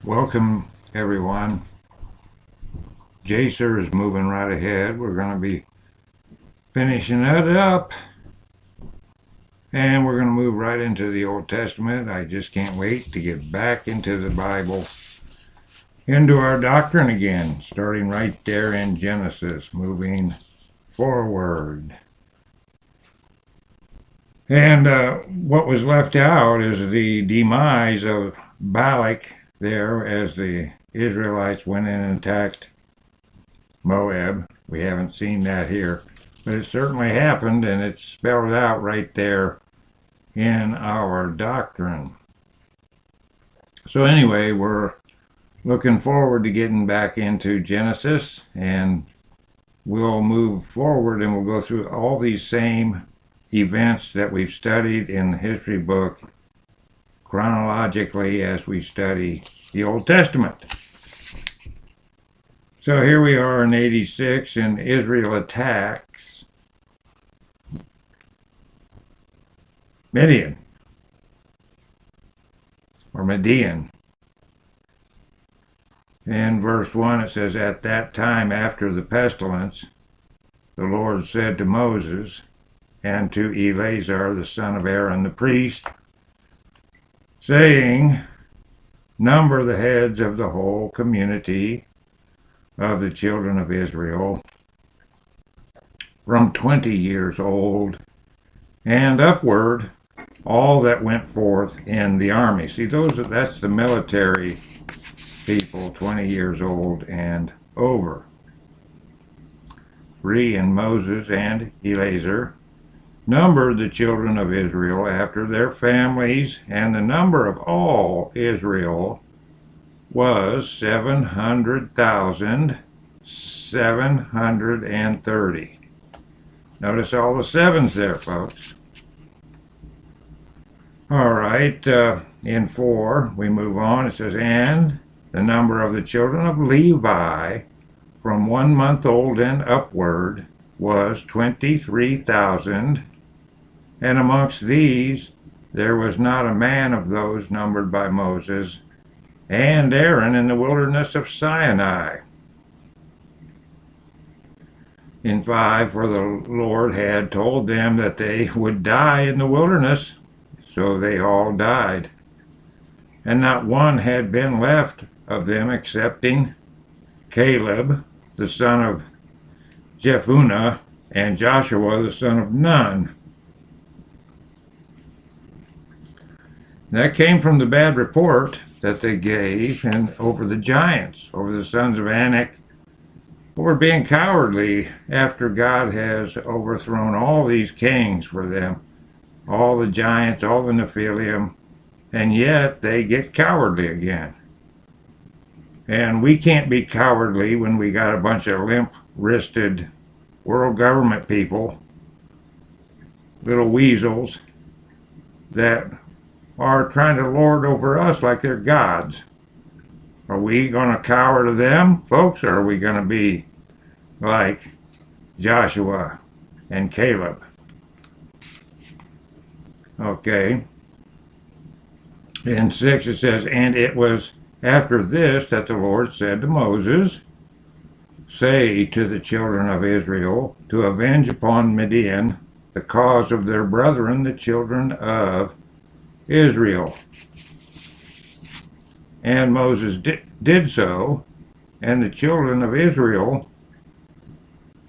Welcome, everyone. Jasher is moving right ahead. We're going to be finishing it up, and we're going to move right into the Old Testament. I just can't wait to get back into the Bible, into our doctrine again, starting right there in Genesis, moving forward. And what was left out is the demise of Balak there as the Israelites went in and attacked Moab. We haven't seen that here, but it certainly happened, and it's spelled out right there in our doctrine. So anyway, we're looking forward to getting back into Genesis, and we'll move forward and we'll go through all these same events that we've studied in the history book chronologically as we study the Old Testament. So here we are in 86, and Israel attacks Midian, or Midian. In verse 1 it says, "At that time after the pestilence, the Lord said to Moses and to Eleazar the son of Aaron the priest, saying, Number the heads of the whole community of the children of Israel from 20 years old and upward, all that went forth in the army." See, that's the military people, 20 years old and over. 3, and Moses and Eleazar numbered the children of Israel after their families, and the number of all Israel was 700,730. Notice all the sevens there, folks. All right, in 4, we move on. It says, "And the number of the children of Levi from 1 month old and upward was 23,000, and amongst these there was not a man of those numbered by Moses and Aaron in the wilderness of Sinai." In 5, "For the Lord had told them that they would die in the wilderness, so they all died. And not one had been left of them excepting Caleb, the son of Jephunneh, and Joshua, the son of Nun." That came from the bad report that they gave over the giants, over the sons of Anak, over being cowardly after God has overthrown all these kings for them, all the giants, all the Nephilim, and yet they get cowardly again. And we can't be cowardly when we got a bunch of limp-wristed world government people, little weasels, that are trying to lord over us like they're gods. Are we going to cower to them, folks, or are we going to be like Joshua and Caleb? Okay. In 6 it says, "And it was after this that the Lord said to Moses, Say to the children of Israel to avenge upon Midian the cause of their brethren, the children of Israel. And Moses did so, and the children of Israel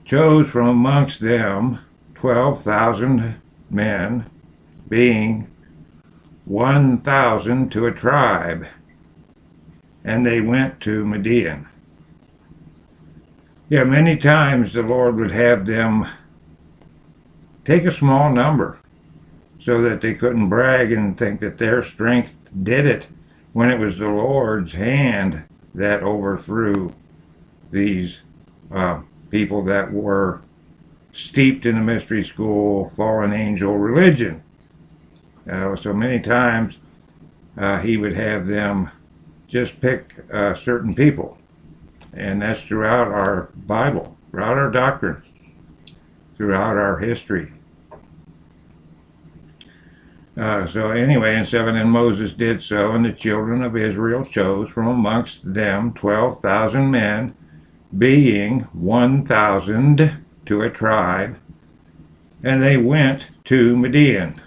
chose from amongst them 12,000 men, being 1,000 to a tribe, and they went to Midian." Yeah, many times the Lord would have them take a small number so that they couldn't brag and think that their strength did it, when it was the Lord's hand that overthrew these people that were steeped in the mystery school, fallen angel religion. So many times he would have them just pick certain people. And that's throughout our Bible, throughout our doctrine, throughout our history. So anyway, in 7, and Moses did so, and the children of Israel chose from amongst them 12,000 men, being 1,000 to a tribe, and they went to Midian.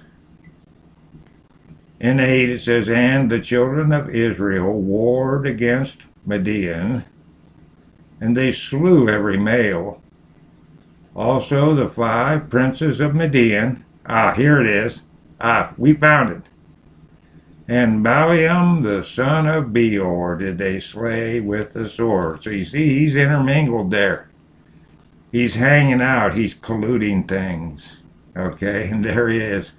In 8 it says, and the children of Israel warred against Midian, and they slew every male. Also the 5 princes of Midian, here it is, we found it. And Balaam the son of Beor did they slay with the sword. So you see, he's intermingled there. He's hanging out, he's polluting things. Okay, and there he is.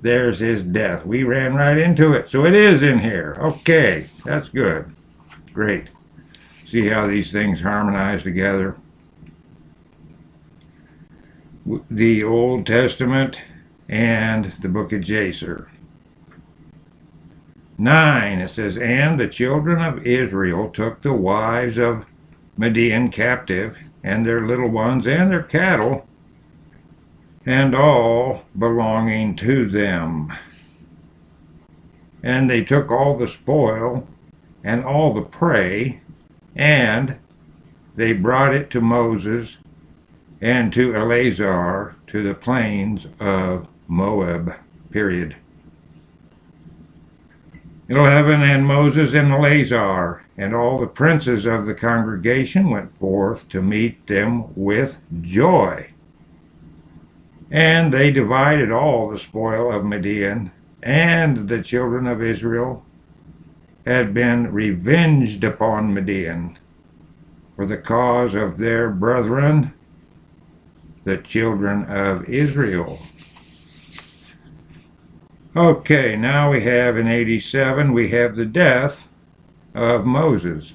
There's his death. We ran right into it. So it is in here. Okay, that's good. Great. See how these things harmonize together. The Old Testament and the Book of Jasher. 9, it says, and the children of Israel took the wives of Midian captive, and their little ones, and their cattle, and all belonging to them. And they took all the spoil, and all the prey, and they brought it to Moses, and to Eleazar, to the plains of Moab. Period. 11, and Moses and Eleazar and all the princes of the congregation went forth to meet them with joy. And they divided all the spoil of Midian, and the children of Israel had been revenged upon Midian for the cause of their brethren, the children of Israel. Okay, now we have in 87, we have the death of Moses.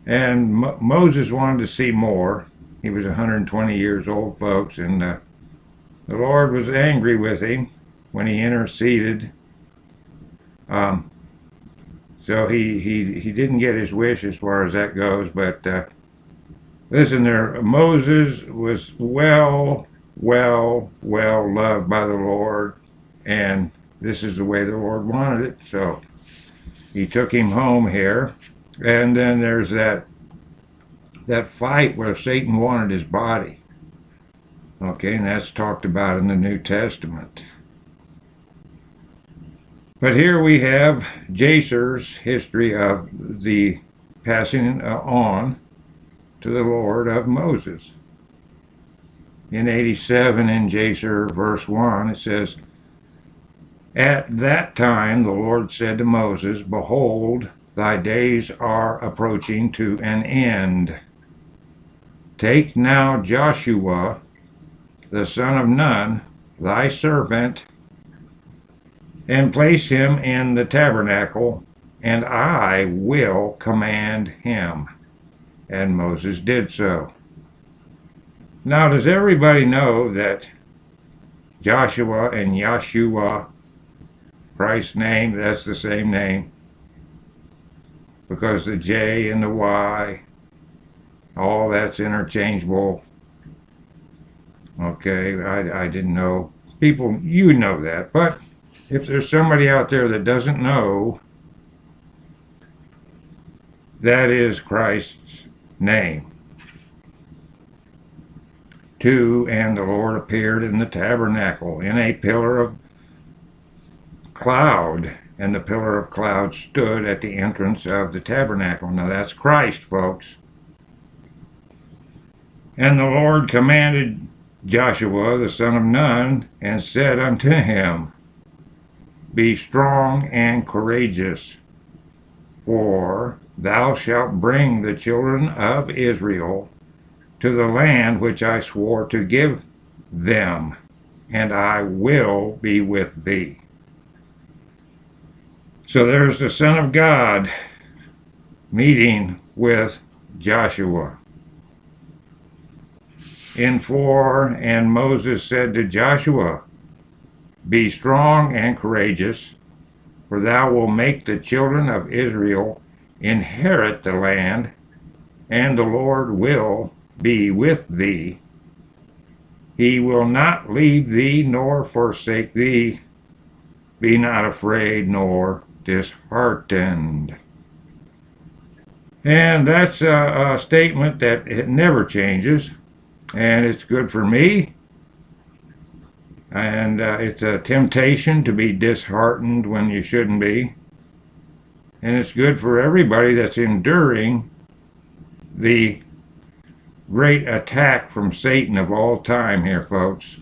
And Moses wanted to see more. He was 120 years old, folks, and the Lord was angry with him when he interceded. So he didn't get his wish as far as that goes, but listen there, Moses was well loved by the Lord, and this is the way the Lord wanted it, so he took him home here. And then there's that fight where Satan wanted his body. Okay, and that's talked about in the New Testament. But here we have Jasher's history of the passing on to the Lord of Moses. In 87, in Jasher, verse 1, it says, at that time the Lord said to Moses, behold, thy days are approaching to an end. Take now Joshua, the son of Nun, thy servant, and place him in the tabernacle, and I will command him. And Moses did so. Now, does everybody know that Joshua and Yeshua, Christ's name, that's the same name? Because the J and the Y, all that's interchangeable. Okay, I didn't know. People, you know that. But if there's somebody out there that doesn't know, that is Christ's name. 2, and the Lord appeared in the tabernacle in a pillar of cloud, and the pillar of cloud stood at the entrance of the tabernacle. Now that's Christ, folks. And the Lord commanded Joshua the son of Nun, and said unto him, be strong and courageous, for thou shalt bring the children of Israel to the land which I swore to give them, and I will be with thee. So there's the Son of God meeting with Joshua. In 4, and Moses said to Joshua, be strong and courageous, for thou wilt make the children of Israel inherit the land, and the Lord will be with thee. He will not leave thee nor forsake thee. Be not afraid nor disheartened. And that's a statement that it never changes, and it's good for me. And it's a temptation to be disheartened when you shouldn't be. And it's good for everybody that's enduring the great attack from Satan of all time here, folks.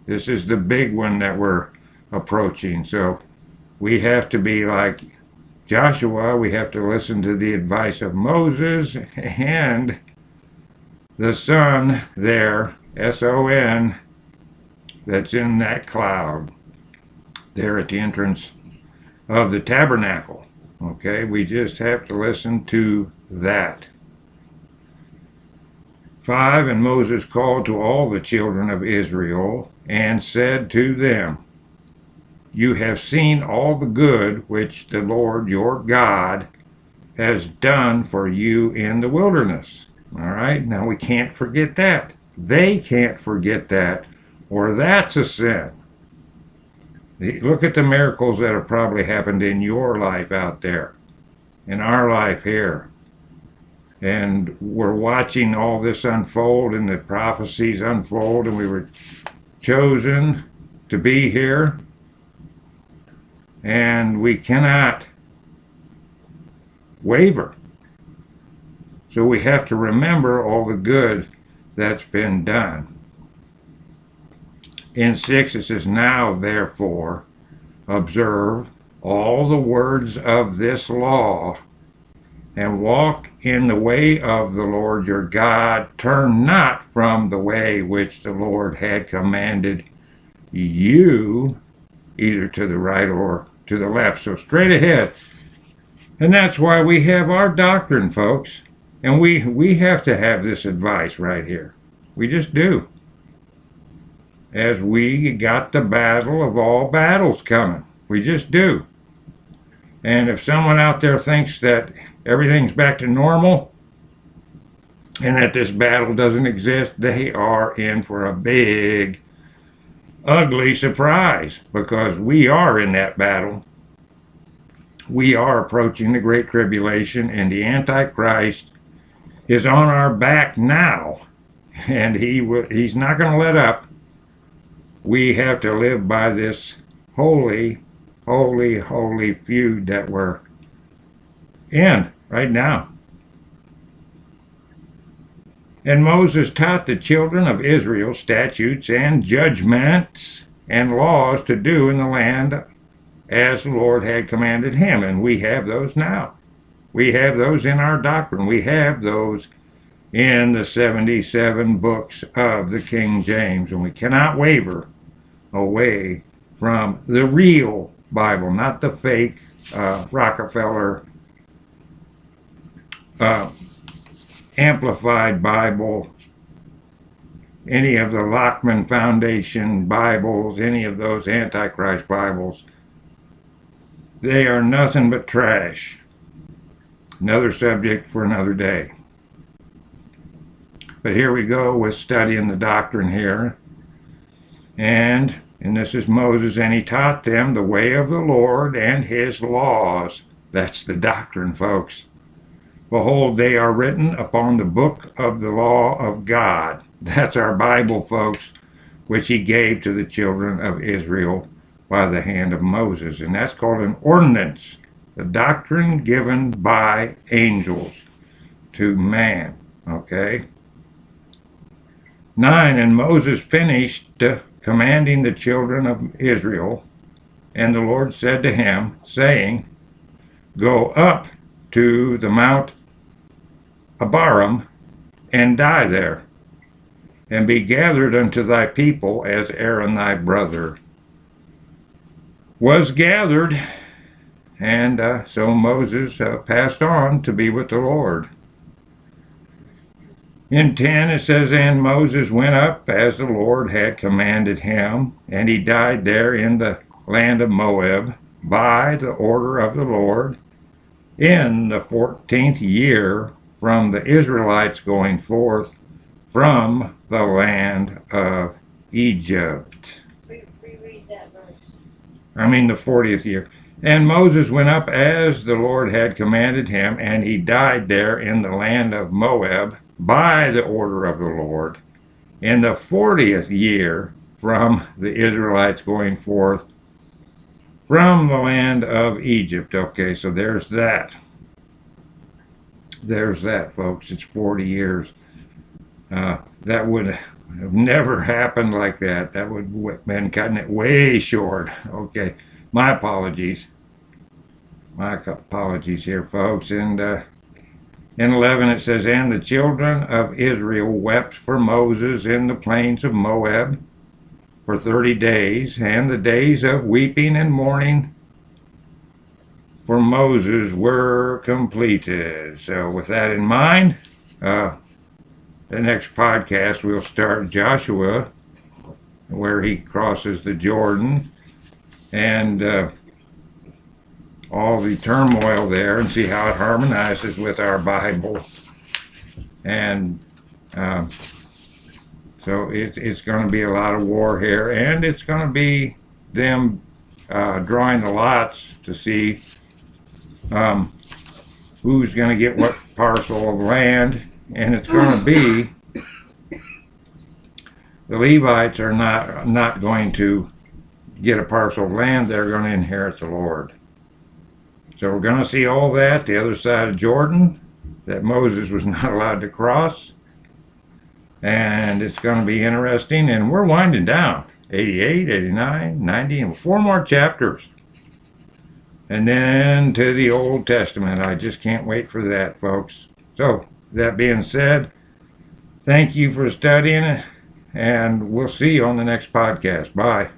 This is the big one that we're approaching. So we have to be like Joshua. We have to listen to the advice of Moses and the son there, S-O-N, that's in that cloud there at the entrance of the tabernacle. Okay, we just have to listen to that. 5, and Moses called to all the children of Israel and said to them, you have seen all the good which the Lord your God has done for you in the wilderness. All right, now we can't forget that. They can't forget that, or that's a sin. Look at the miracles that have probably happened in your life out there, in our life here. And we're watching all this unfold and the prophecies unfold, and we were chosen to be here. And we cannot waver. So we have to remember all the good that's been done. In 6 it says, now therefore observe all the words of this law and walk in the way of the Lord your God. Turn not from the way which the Lord had commanded you, either to the right or to the left. So straight ahead. And that's why we have our doctrine, folks. And we have to have this advice right here. We just do. As we got the battle of all battles coming. We just do. And if someone out there thinks that everything's back to normal and that this battle doesn't exist, they are in for a big, ugly surprise, because we are in that battle. We are approaching the Great Tribulation, and the Antichrist is on our back now, and he's not going to let up. We have to live by this holy, holy, holy feud that we're in right now. And Moses taught the children of Israel statutes and judgments and laws to do in the land as the Lord had commanded him. And we have those now. We have those in our doctrine. We have those in the 77 books of the King James. And we cannot waver away from the real Bible, not the fake Rockefeller Amplified Bible, any of the Lockman Foundation Bibles, any of those Antichrist Bibles. They are nothing but trash. Another subject for another day. But here we go with studying the doctrine here. And this is Moses, and he taught them the way of the Lord and his laws. That's the doctrine, folks. Behold, they are written upon the book of the law of God. That's our Bible, folks, which he gave to the children of Israel by the hand of Moses. And that's called an ordinance, the doctrine given by angels to man. Okay? 9, and Moses finished commanding the children of Israel, and the Lord said to him, saying, go up to the Mount Abarim, and die there, and be gathered unto thy people as Aaron thy brother was gathered. And so Moses passed on to be with the Lord. In 10 it says, and Moses went up as the Lord had commanded him, and he died there in the land of Moab by the order of the Lord in the 14th year from the Israelites going forth from the land of Egypt. Reread that verse. The 40th year. And Moses went up as the Lord had commanded him, and he died there in the land of Moab by the order of the Lord in the 40th year from the Israelites going forth from the land of Egypt. Okay, so there's that. There's that, folks. It's 40 years. That would have never happened like that. That would have been cutting it way short. Okay, my apologies. My apologies here, folks. And in 11 it says, and the children of Israel wept for Moses in the plains of Moab for 30 days, and the days of weeping and mourning for Moses were completed. So with that in mind, the next podcast we'll start Joshua, where he crosses the Jordan, and all the turmoil there, and see how it harmonizes with our Bible. And so it's going to be a lot of war here, and it's going to be them drawing the lots to see who's going to get what parcel of land. And it's going to be, the Levites are not going to get a parcel of land. They're going to inherit the Lord. So we're going to see all that, the other side of Jordan, that Moses was not allowed to cross. And it's going to be interesting. And we're winding down. 88, 89, 90, and 4 more chapters. And then to the Old Testament. I just can't wait for that, folks. So, that being said, thank you for studying, and we'll see you on the next podcast. Bye.